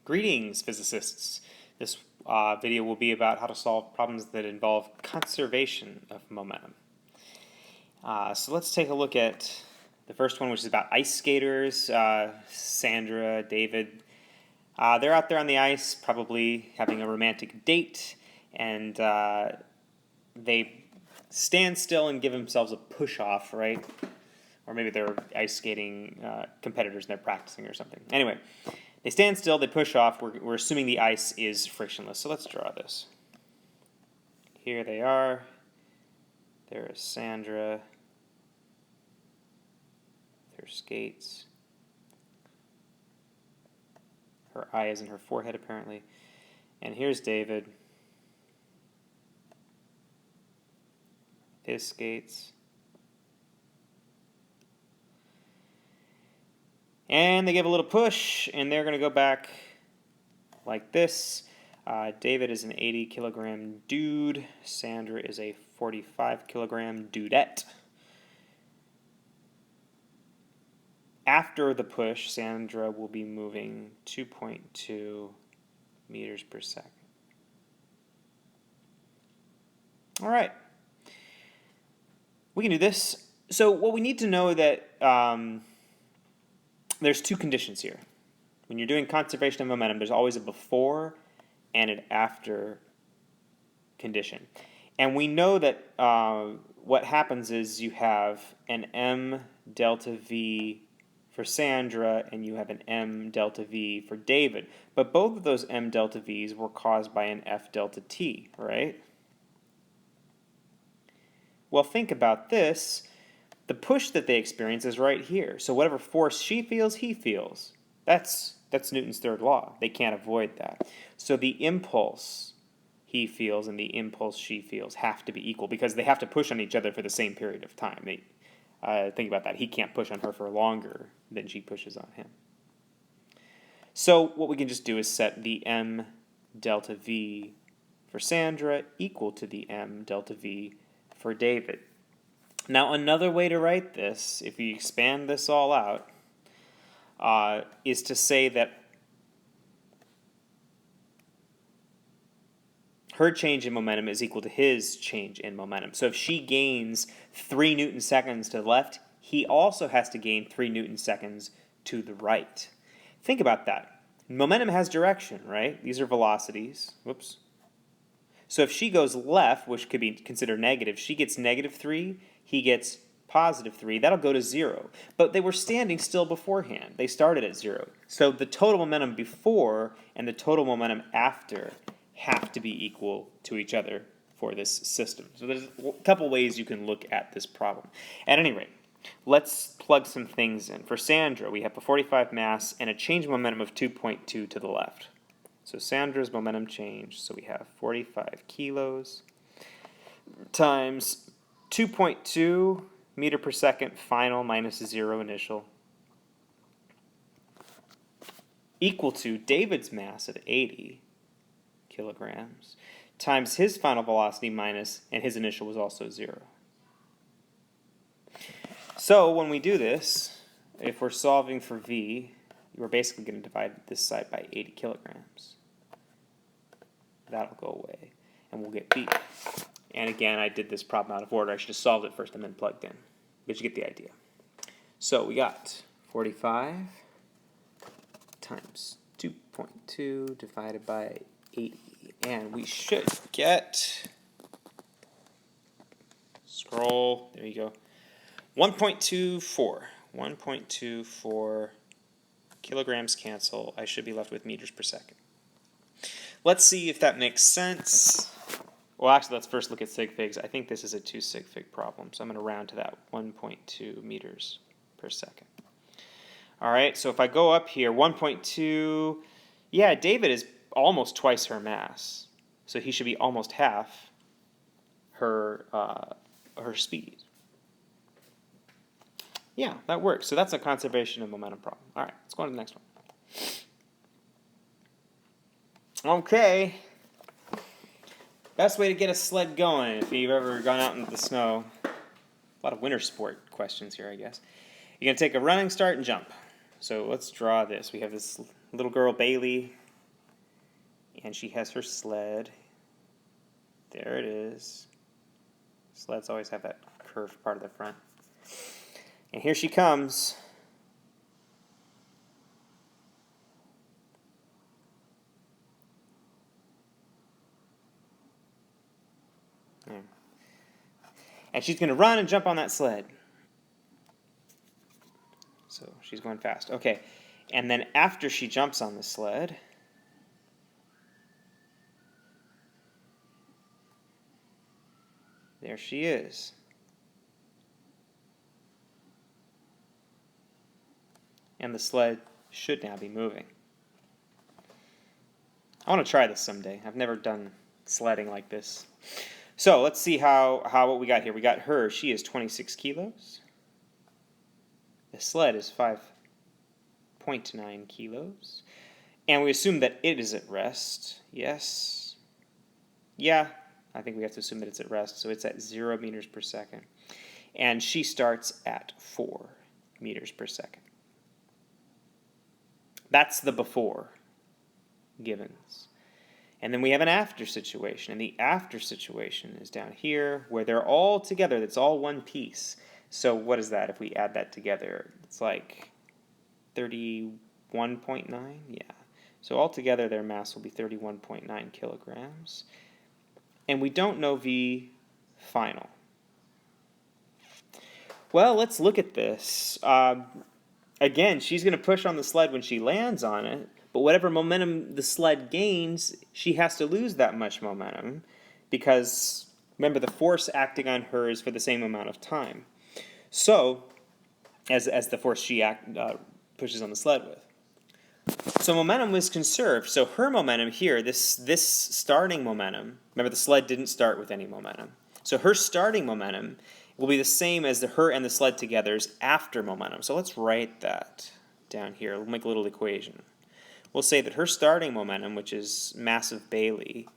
Greetings, physicists. This video will be about how to solve problems that involve conservation of momentum. So let's take a look at the first one, which is about ice skaters. Sandra, David, they're out there on the ice, probably having a romantic date, and they stand still and give themselves a push-off, right? Or maybe they're ice skating competitors and they're practicing or something. Anyway, they stand still, they push off. We're assuming the ice is frictionless. So let's draw this. Here they are. There is Sandra. Their skates. Her eye is in her forehead, apparently. And here's David. His skates. And they give a little push, and they're going to go back like this. David is an 80-kilogram dude. Sandra is a 45-kilogram dudette. After the push, Sandra will be moving 2.2 meters per second. All right. We can do this. So what we need to know that there's two conditions here. When you're doing conservation of momentum, there's always a before and an after condition. And we know that what happens is you have an m delta v for Sandra and you have an m delta v for David. But both of those m delta v's were caused by an f delta t, right? Well, think about this. The push that they experience is right here. So whatever force she feels, he feels. That's Newton's third law. They can't avoid that. So the impulse he feels and the impulse she feels have to be equal because they have to push on each other for the same period of time. Think about that. He can't push on her for longer than she pushes on him. So what we can just do is set the m delta v for Sandra equal to the m delta v for David. Now, another way to write this, if you expand this all out, is to say that her change in momentum is equal to his change in momentum. So if she gains 3 Newton seconds to the left, he also has to gain 3 Newton seconds to the right. Think about that. Momentum has direction, right? These are velocities. Whoops. So if she goes left, which could be considered negative, she gets -3, he gets +3. That'll go to 0. But they were standing still beforehand. They started at 0. So the total momentum before and the total momentum after have to be equal to each other for this system. So there's a couple ways you can look at this problem. At any rate, let's plug some things in. For Sandra, we have a 45 mass and a change in momentum of 2.2 to the left. So Sandra's momentum change, so we have 45 kilos times 2.2 meter per second final minus 0 initial equal to David's mass of 80 kilograms times his final velocity minus, and his initial was also 0. So when we do this, if we're solving for v, we're basically going to divide this side by 80 kilograms. That'll go away, and we'll get b. And again, I did this problem out of order. I should have solved it first and then plugged in. But you get the idea. So we got 45 times 2.2 divided by 80. And we should get, scroll, there you go, 1.24. 1.24 kilograms cancel. I should be left with meters per second. Let's see if that makes sense. Well, actually, let's first look at sig figs. I think this is a 2 sig fig problem, so I'm going to round to that 1.2 meters per second. All right, so if I go up here, 1.2, yeah, David is almost twice her mass, so he should be almost half her speed. Yeah, that works. So that's a conservation of momentum problem. All right, let's go on to the next one. Okay. Best way to get a sled going if you've ever gone out into the snow. A lot of winter sport questions here, I guess. You're going to take a running start and jump. So let's draw this. We have this little girl, Bailey. And she has her sled. There it is. Sleds always have that curved part of the front. And here she comes. There. And she's going to run and jump on that sled. So she's going fast. Okay. And then after she jumps on the sled, there she is. And the sled should now be moving. I want to try this someday. I've never done sledding like this. So let's see what we got here. We got her. She is 26 kilos. The sled is 5.9 kilos. And we assume that it is at rest. Yes. Yeah, I think we have to assume that it's at rest. So it's at 0 meters per second. And she starts at 4 meters per second. That's the before givens. And then we have an after situation. And the after situation is down here where they're all together. That's all one piece. So what is that if we add that together? It's like 31.9? Yeah. So altogether their mass will be 31.9 kilograms. And we don't know V final. Well, let's look at this. Again, she's going to push on the sled when she lands on it, but whatever momentum the sled gains, she has to lose that much momentum because, remember, the force acting on her is for the same amount of time. So, as the force she pushes on the sled with. So momentum was conserved. So her momentum here, this starting momentum, remember the sled didn't start with any momentum. So her starting momentum will be the same as her and the sled together's after momentum. So let's write that down here. We'll make a little equation. We'll say that her starting momentum, which is mass of Bailey,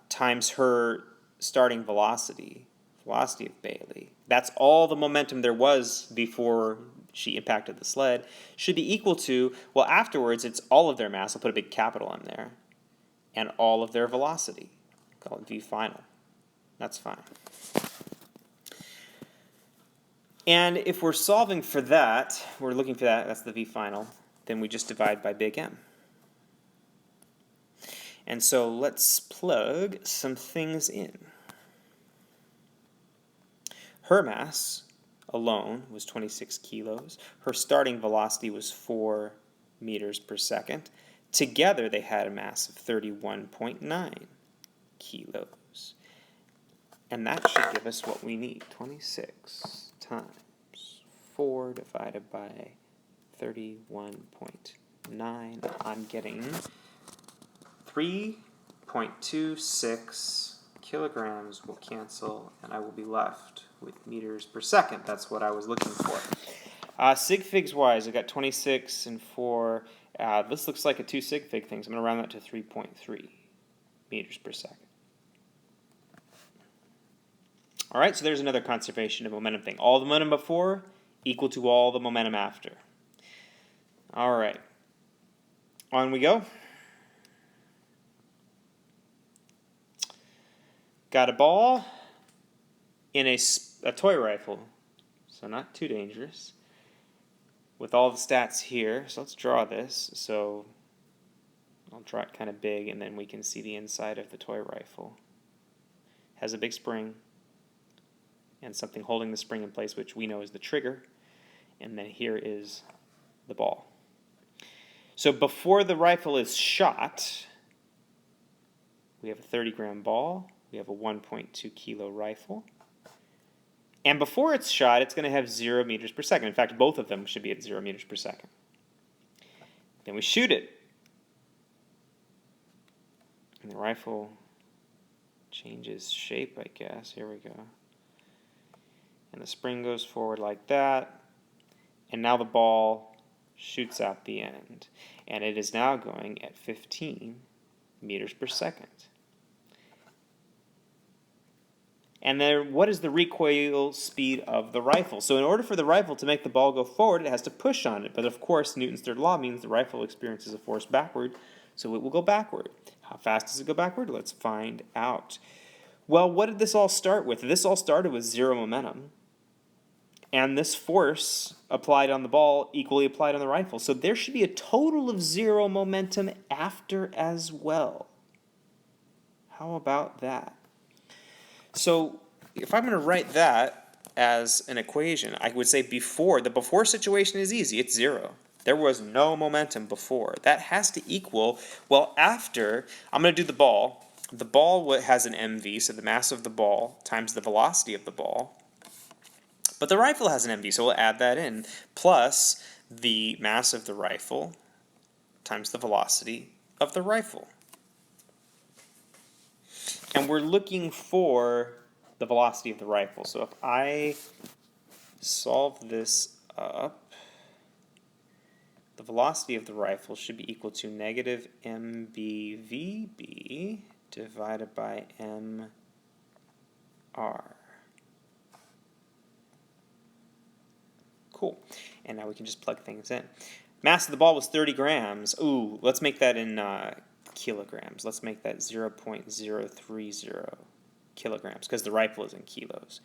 times her starting velocity of Bailey. That's all the momentum there was before she impacted the sled, should be equal to, well, afterwards it's all of their mass. I'll put a big capital in there. And all of their velocity. Call it V final. That's fine. And if we're solving for that, we're looking for that, that's the V final, then we just divide by big M. And so let's plug some things in. Her mass alone was 26 kilos. Her starting velocity was 4 meters per second. Together they had a mass of 31.9 kilos. And that should give us what we need. 26 times 4 divided by 31.9. I'm getting 3.26 kilograms will cancel, and I will be left with meters per second. That's what I was looking for. Sig figs wise, I got 26 and 4. This looks like a 2 sig fig thing, so I'm going to round that to 3.3 meters per second. All right, so there's another conservation of momentum thing. All the momentum before equal to all the momentum after. All right, on we go. Got a ball in a toy rifle, so not too dangerous, with all the stats here. So let's draw this. So I'll draw it kind of big, and then we can see the inside of the toy rifle. Has a big spring and something holding the spring in place, which we know is the trigger. And then here is the ball. So before the rifle is shot, we have a 30-gram ball. We have a 1.2 kilo rifle. And before it's shot, it's going to have 0 meters per second. In fact, both of them should be at 0 meters per second. Then we shoot it. And the rifle changes shape, I guess. Here we go. And the spring goes forward like that. And now the ball shoots out the end. And it is now going at 15 meters per second. And then what is the recoil speed of the rifle? So in order for the rifle to make the ball go forward, it has to push on it. But of course, Newton's third law means the rifle experiences a force backward. so it will go backward. How fast does it go backward? Let's find out. Well, what did this all start with? This all started with zero momentum. And this force applied on the ball equally applied on the rifle. So there should be a total of zero momentum after as well. How about that? So if I'm going to write that as an equation, I would say before, the before situation is easy, it's zero. There was no momentum before. That has to equal, well, after, I'm going to do the ball. The ball has an mv, so the mass of the ball times the velocity of the ball. But the rifle has an mv, so we'll add that in, plus the mass of the rifle times the velocity of the rifle. And we're looking for the velocity of the rifle. So if I solve this up, the velocity of the rifle should be equal to negative mBVB divided by mR. Cool. And now we can just plug things in. Mass of the ball was 30 grams. Ooh, let's make that in kilograms. Let's make that 0.030 kilograms because the rifle is in kilos.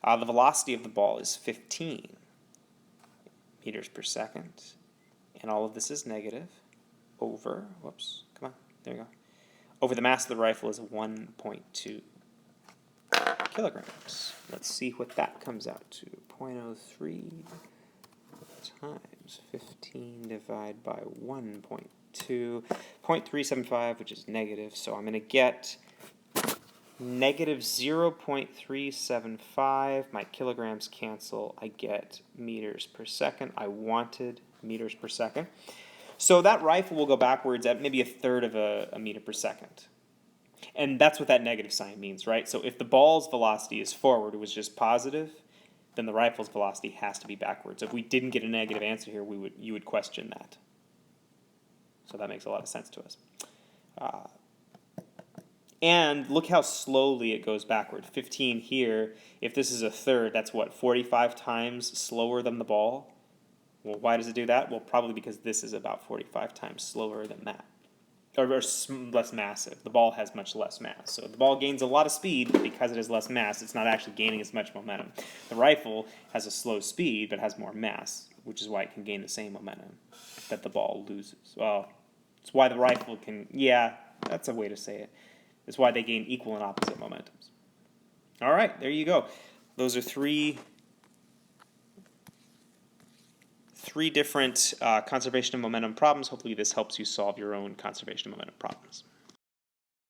The velocity of the ball is 15 meters per second. And all of this is negative over, whoops, come on, there you go. Over the mass of the rifle is 1.2 kilograms. Let's see what that comes out to. 0.03 times 15 divided by 1.2. 0.375, which is negative, so I'm going to get negative 0.375. My kilograms cancel. I get meters per second. I wanted meters per second. So that rifle will go backwards at maybe a third of a meter per second. And that's what that negative sign means, right? So if the ball's velocity is forward, it was just positive, then the rifle's velocity has to be backwards. If we didn't get a negative answer here, you would question that. So that makes a lot of sense to us. And look how slowly it goes backward. 15 here, if this is a third, that's what, 45 times slower than the ball? Well, why does it do that? Well, probably because this is about 45 times slower than that. Or less massive. The ball has much less mass. So the ball gains a lot of speed, but because it has less mass, it's not actually gaining as much momentum. The rifle has a slow speed, but has more mass, which is why it can gain the same momentum that the ball loses. Well, it's why the rifle can, yeah, that's a way to say it. It's why they gain equal and opposite momentums. All right, there you go. Those are three different conservation of momentum problems. Hopefully this helps you solve your own conservation of momentum problems.